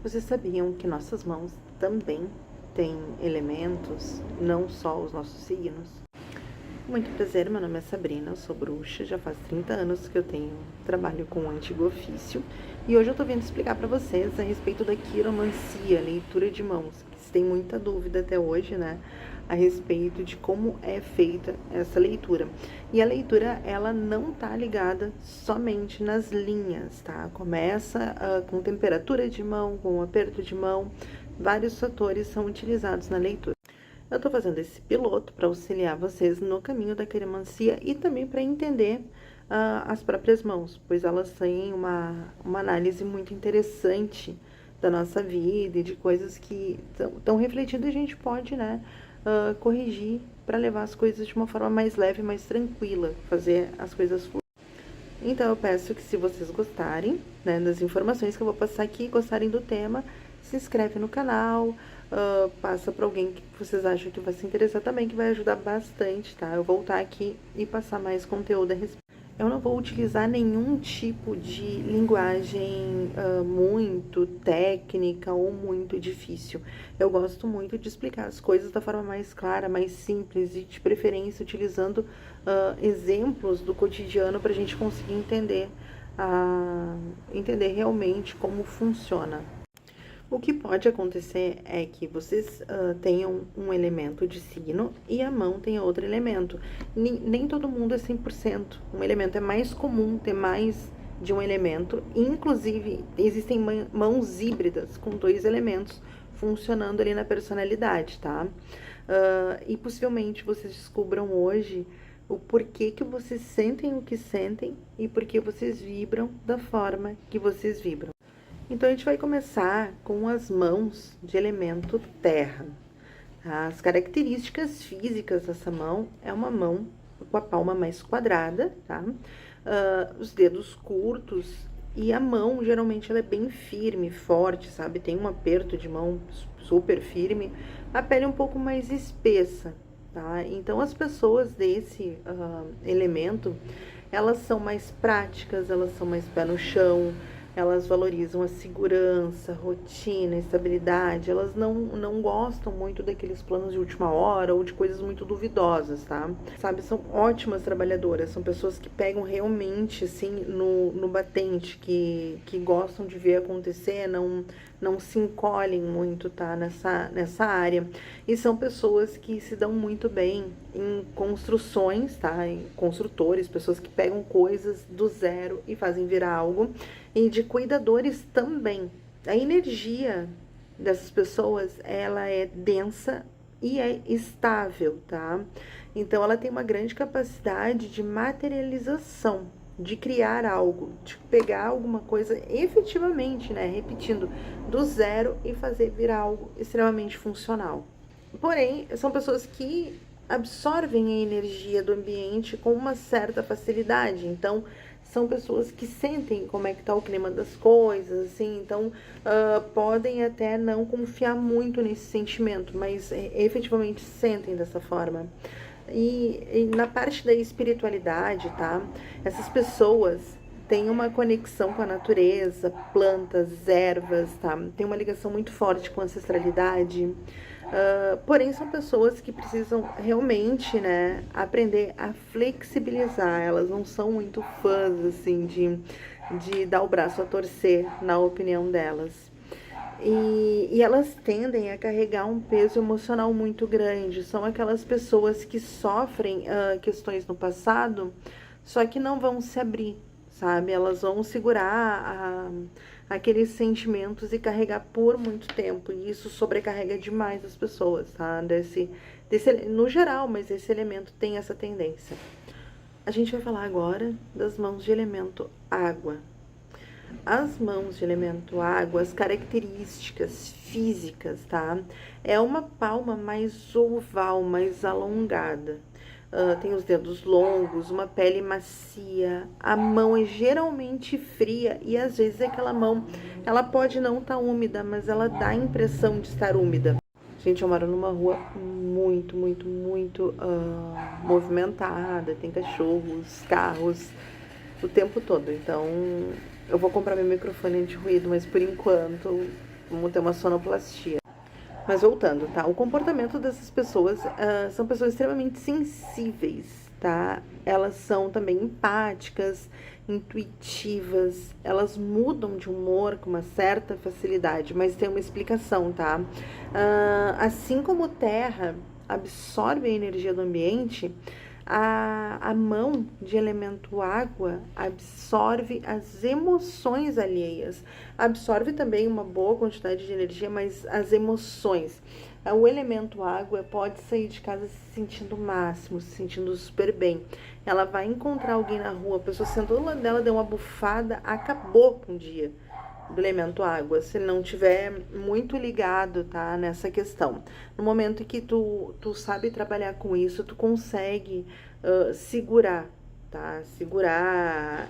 Vocês sabiam que nossas mãos também têm elementos, não só os nossos signos? Muito prazer, meu nome é Sabrina, eu sou bruxa, já faz 30 anos que eu trabalho com o antigo ofício e hoje eu tô vindo explicar para vocês a respeito da quiromancia, leitura de mãos, que se tem muita dúvida até hoje, né, a respeito de como é feita essa leitura. E a leitura, ela não tá ligada somente nas linhas, tá? Começa com temperatura de mão, com aperto de mão, vários fatores são utilizados na leitura. Eu estou fazendo esse piloto para auxiliar vocês no caminho da quiromancia e também para entender as próprias mãos, pois elas têm uma análise muito interessante da nossa vida e de coisas que estão refletindo e a gente pode, né, corrigir para levar as coisas de uma forma mais leve, mais tranquila, fazer as coisas fluírem. Então, eu peço que se vocês gostarem, né, das informações que eu vou passar aqui, gostarem do tema, se inscreve no canal, passa para alguém que vocês acham que vai se interessar também, que vai ajudar bastante, tá? Eu vou voltar aqui e passar mais conteúdo a respeito. Eu não vou utilizar nenhum tipo de linguagem muito técnica ou muito difícil. Eu gosto muito de explicar as coisas da forma mais clara, mais simples e de preferência utilizando exemplos do cotidiano para a gente conseguir entender realmente como funciona. O que pode acontecer é que vocês tenham um elemento de signo e a mão tenha outro elemento. Nem todo mundo é 100%. Um elemento é mais comum ter mais de um elemento. Inclusive, existem mãos híbridas com 2 elementos funcionando ali na personalidade, tá? E possivelmente vocês descubram hoje o porquê que vocês sentem o que sentem e porquê vocês vibram da forma que vocês vibram. Então, a gente vai começar com as mãos de elemento terra. As características físicas dessa mão é uma mão com a palma mais quadrada, tá? Os dedos curtos e a mão, geralmente, ela é bem firme, forte, sabe? Tem um aperto de mão super firme. A pele é um pouco mais espessa, tá? Então, as pessoas desse elemento, elas são mais práticas, elas são mais pé no chão, elas valorizam a segurança, rotina, estabilidade. Elas não gostam muito daqueles planos de última hora ou de coisas muito duvidosas, tá? Sabe, são ótimas trabalhadoras, são pessoas que pegam realmente, assim, no batente, que gostam de ver acontecer, não se encolhem muito, tá? Nessa área. E são pessoas que se dão muito bem em construções, tá? Em construtores, pessoas que pegam coisas do zero e fazem virar algo. E de cuidadores também. A energia dessas pessoas, ela é densa e é estável, tá? Então, ela tem uma grande capacidade de materialização, de criar algo, de pegar alguma coisa efetivamente, né? Repetindo, do zero e fazer virar algo extremamente funcional. Porém, são pessoas que absorvem a energia do ambiente com uma certa facilidade. Então, são pessoas que sentem como é que tá o clima das coisas, assim, então podem até não confiar muito nesse sentimento, mas efetivamente sentem dessa forma. E na parte da espiritualidade, tá? Essas pessoas têm uma conexão com a natureza, plantas, ervas, tá? Tem uma ligação muito forte com a ancestralidade. Porém, são pessoas que precisam realmente, né, aprender a flexibilizar. Elas não são muito fãs, assim, de dar o braço a torcer, na opinião delas. E elas tendem a carregar um peso emocional muito grande. São aquelas pessoas que sofrem questões no passado, só que não vão se abrir, sabe? Elas vão segurar aqueles sentimentos e carregar por muito tempo. E isso sobrecarrega demais as pessoas, tá? No geral, mas esse elemento tem essa tendência. A gente vai falar agora das mãos de elemento água. As mãos de elemento água, as características físicas, tá? É uma palma mais oval, mais alongada. Tem os dedos longos, uma pele macia, a mão é geralmente fria e às vezes aquela mão, ela pode não estar úmida, mas ela dá a impressão de estar úmida. Gente, eu moro numa rua muito movimentada, tem cachorros, carros, o tempo todo. Então, eu vou comprar meu microfone anti-ruído, mas por enquanto Vamos ter uma sonoplastia. Mas voltando, tá? O comportamento dessas pessoas são pessoas extremamente sensíveis, tá? Elas são também empáticas, intuitivas, elas mudam de humor com uma certa facilidade, mas tem uma explicação, tá? Assim como terra absorve a energia do ambiente, a mão de elemento água absorve as emoções alheias, absorve também uma boa quantidade de energia, mas as emoções. O elemento água pode sair de casa se sentindo o máximo, se sentindo super bem. Ela vai encontrar alguém na rua, a pessoa sentou do lado dela, deu uma bufada, acabou com o dia do elemento água, se não tiver muito ligado, tá, nessa questão. No momento em que tu sabe trabalhar com isso, tu consegue segurar, tá, segurar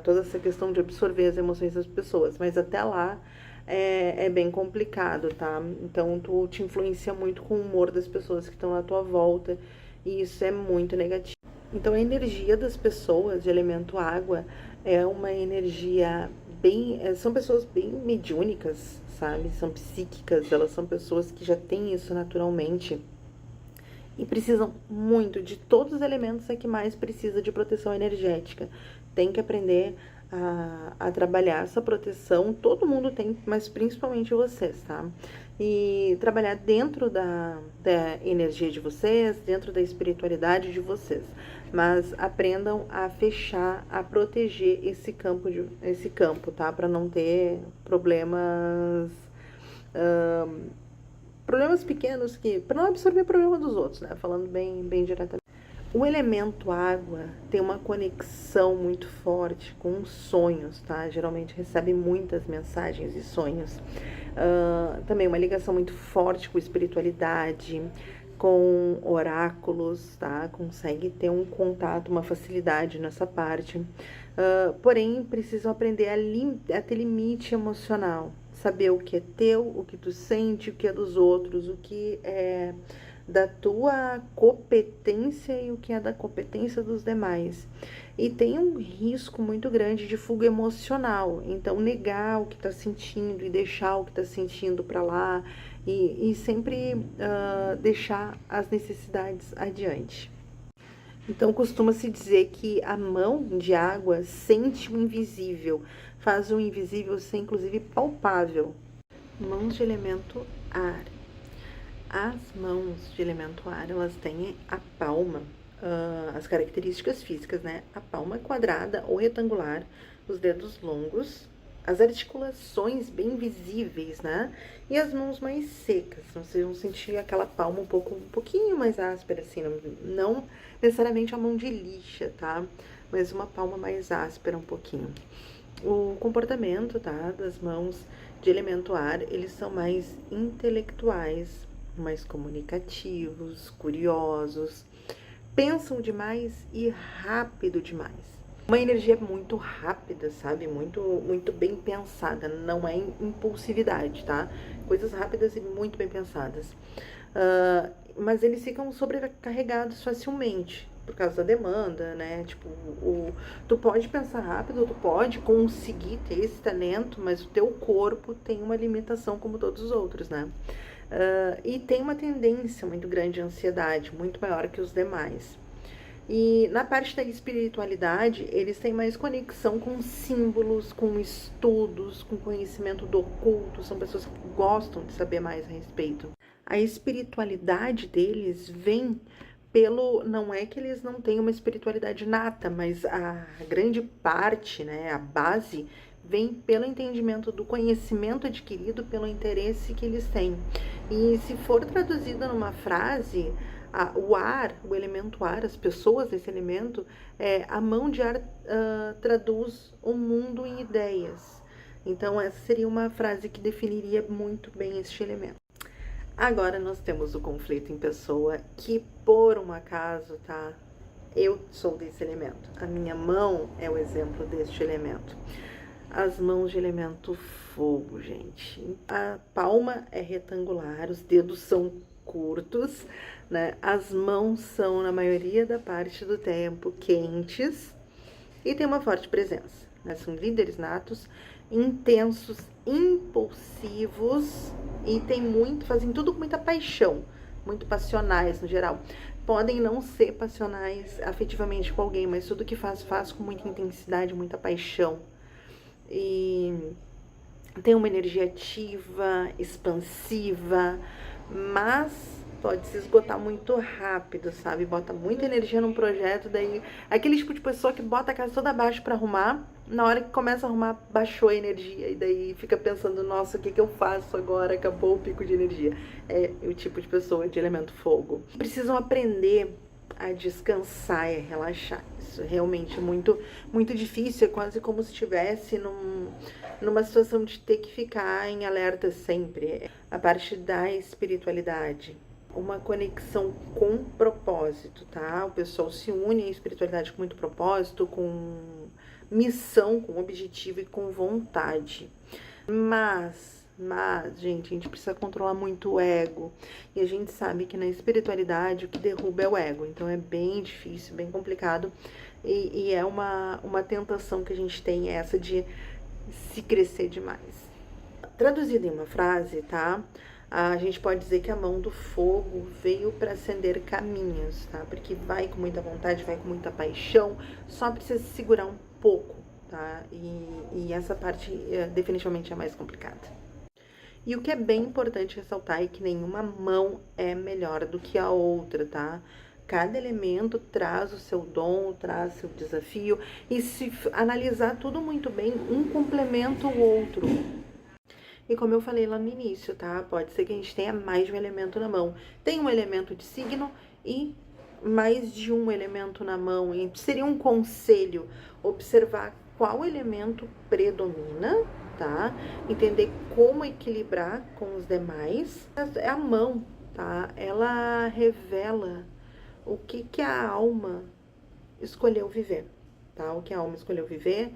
toda essa questão de absorver as emoções das pessoas, mas até lá é bem complicado, tá? Então tu te influencia muito com o humor das pessoas que estão à tua volta, e isso é muito negativo. Então a energia das pessoas de elemento água é uma energia são pessoas bem mediúnicas, sabe? São psíquicas, elas são pessoas que já têm isso naturalmente e precisam muito de todos os elementos que mais precisa de proteção energética. Tem que aprender a trabalhar essa proteção, todo mundo tem, mas principalmente vocês, tá? E trabalhar dentro da energia de vocês, dentro da espiritualidade de vocês. Mas aprendam a fechar, a proteger esse campo, tá? Para não ter problemas pequenos, para não absorver o problema dos outros, né? Falando bem diretamente. O elemento água tem uma conexão muito forte com os sonhos, tá? Geralmente recebe muitas mensagens e sonhos. Também uma ligação muito forte com espiritualidade, com oráculos, tá? Consegue ter um contato, uma facilidade nessa parte. Porém, precisam aprender a ter limite emocional. Saber o que é teu, o que tu sente, o que é dos outros, o que é da tua competência e o que é da competência dos demais. E tem um risco muito grande de fuga emocional. Então, negar o que tá sentindo e deixar o que tá sentindo para lá e sempre deixar as necessidades adiante. Então, costuma-se dizer que a mão de água sente o invisível, faz o invisível ser, inclusive, palpável. Mãos de elemento ar. As mãos de elemento ar, elas têm a palma, as características físicas, né? A palma quadrada ou retangular, os dedos longos, as articulações bem visíveis, né? E as mãos mais secas. Vocês vão sentir aquela palma um pouquinho mais áspera, assim, não necessariamente a mão de lixa, tá? Mas uma palma mais áspera um pouquinho. O comportamento, tá, das mãos de elemento ar, eles são mais intelectuais, mais comunicativos, curiosos, pensam demais e rápido demais. Uma energia muito rápida, sabe? Muito bem pensada, não é impulsividade, tá? Coisas rápidas e muito bem pensadas. Mas eles ficam sobrecarregados facilmente, por causa da demanda, né? Tipo, tu pode pensar rápido, tu pode conseguir ter esse talento, mas o teu corpo tem uma limitação como todos os outros, né? E tem uma tendência muito grande à ansiedade, muito maior que os demais. E na parte da espiritualidade, eles têm mais conexão com símbolos, com estudos, com conhecimento do oculto, são pessoas que gostam de saber mais a respeito. A espiritualidade deles vem não é que eles não tenham uma espiritualidade nata, mas a grande parte, né, a base, vem pelo entendimento do conhecimento adquirido, pelo interesse que eles têm. E se for traduzido numa frase, o ar, o elemento ar, as pessoas desse elemento, a mão de ar traduz o mundo em ideias. Então essa seria uma frase que definiria muito bem este elemento. Agora nós temos o conflito em pessoa, que por um acaso, tá? Eu sou desse elemento. A minha mão é o exemplo deste elemento. As mãos de elemento fogo, gente. A palma é retangular, os dedos são curtos, né? As mãos são, na maioria da parte do tempo, quentes e tem uma forte presença, né? São líderes natos, intensos, impulsivos e fazem tudo com muita paixão, muito passionais no geral. Podem não ser passionais afetivamente com alguém, mas tudo que faz com muita intensidade, muita paixão. E tem uma energia ativa, expansiva, mas pode se esgotar muito rápido, sabe? Bota muita energia num projeto, daí aquele tipo de pessoa que bota a casa toda abaixo pra arrumar, na hora que começa a arrumar, baixou a energia, e daí fica pensando, nossa, o que que eu faço agora? Acabou o pico de energia. É o tipo de pessoa de elemento fogo. Precisam aprender a descansar e a relaxar. Isso é realmente muito difícil, é quase como se estivesse numa situação de ter que ficar em alerta sempre. A parte da espiritualidade, uma conexão com propósito, tá? O pessoal se une à espiritualidade com muito propósito, com missão, com objetivo e com vontade. Mas, gente, a gente precisa controlar muito o ego. E a gente sabe que na espiritualidade o que derruba é o ego. Então é bem difícil, bem complicado. E é uma tentação que a gente tem, essa de se crescer demais. Traduzido em uma frase, tá? A gente pode dizer que a mão do fogo veio para acender caminhos, tá? Porque vai com muita vontade, vai com muita paixão, só precisa se segurar um pouco, tá? E essa parte definitivamente é mais complicada. E o que é bem importante ressaltar é que nenhuma mão é melhor do que a outra, tá? Cada elemento traz o seu dom, traz o seu desafio, e se analisar tudo muito bem, um complementa o outro. E como eu falei lá no início, tá? Pode ser que a gente tenha mais de um elemento na mão. Tem um elemento de signo e mais de um elemento na mão. E seria um conselho observar qual elemento predomina, tá? Entender como equilibrar com os demais. A mão, tá? Ela revela o que a alma escolheu viver, tá? O que a alma escolheu viver,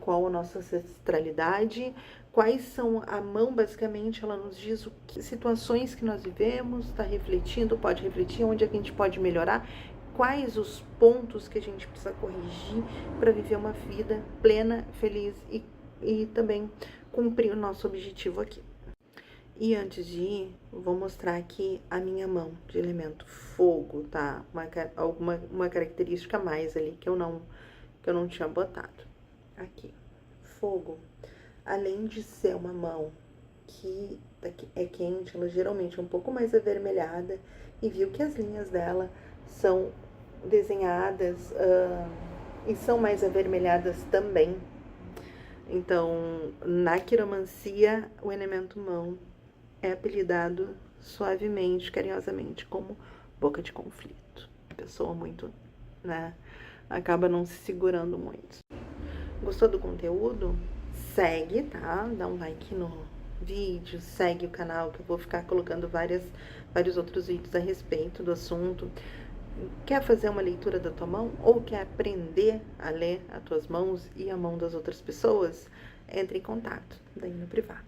qual a nossa ancestralidade, quais são a mão, basicamente, ela nos diz o que situações que nós vivemos, está refletindo, pode refletir, onde é que a gente pode melhorar, quais os pontos que a gente precisa corrigir para viver uma vida plena, feliz e também cumprir o nosso objetivo aqui. E antes de ir, vou mostrar aqui a minha mão de elemento fogo, tá? Uma característica a mais ali que eu não tinha botado. Aqui, fogo. Além de ser uma mão que é quente, ela geralmente é um pouco mais avermelhada. E viu que as linhas dela são desenhadas e são mais avermelhadas também. Então, na quiromancia, o elemento mão é apelidado suavemente, carinhosamente, como boca de conflito. A pessoa muito, né, acaba não se segurando muito. Gostou do conteúdo? Segue, tá? Dá um like no vídeo, segue o canal, que eu vou ficar colocando vários outros vídeos a respeito do assunto. Quer fazer uma leitura da tua mão? Ou quer aprender a ler as tuas mãos e a mão das outras pessoas? Entre em contato, daí no privado.